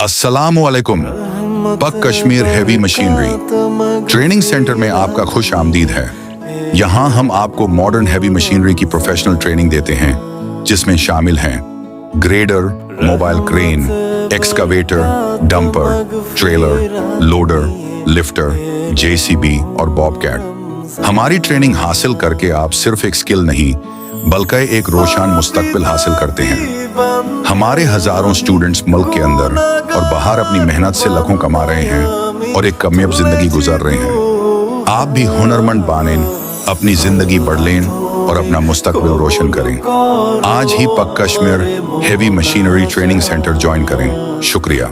अस्सलामुअलैकुम। पक Kashmir heavy machinery training centre में आपका खुश आमदीद है। यहाँ हम आपको मॉडर्न हैवी मशीनरी की प्रोफेशनल ट्रेनिंग देते हैं, जिसमें शामिल हैं grader, mobile crane, excavator, dumper, trailer, loader, lifter, JCB और बॉबकैट। हमारी ट्रेनिंग हासिल करके आप सिर्फ एक स्किल नहीं बल्कि एक रोशन मुस्तकबिल हासिल करते हैं। हमारे हजारों स्टूडेंट्स मुल्क के अंदर और बाहर अपनी मेहनत से लाखों कमा रहे हैं और एक कामयाब जिंदगी गुजार रहे हैं। आप भी हुनरमंद बनें, अपनी जिंदगी बढ़ लें और अपना मुस्तकबिल रोशन करें। आज ही पक Kashmir heavy machinery training centre join करें। शुक्रिया।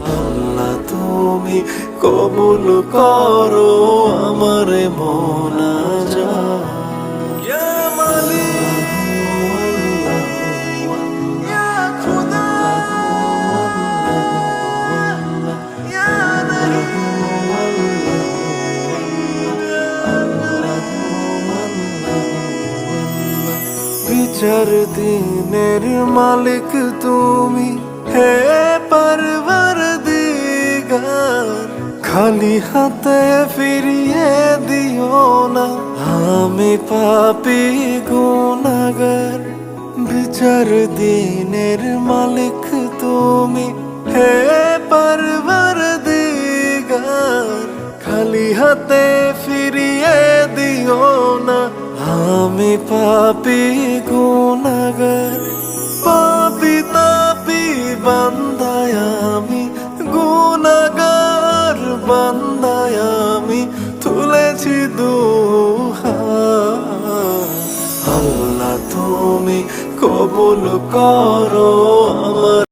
কবুল করো আমারে মোনাজাত ইয়া মালিক ইয়া খুদা ইয়া বিচার দিনের মালিক তুমি হে পরবরদিগার, খালি হাতে ফিরিয়ে দিও না আমি পাপী গুনাহগার। বিচার দিনের মালিক তুমি হে পরবরদিগার, খালি হাতে ফিরিয়ে দিও না আমি পাপী গুনাহগার। পাপী তাপী বান্দায় আমি, গুনাহগার বান্দায় আমি তুলেছি দুহাত। আল্লাহ তুমি কবুল করো আমার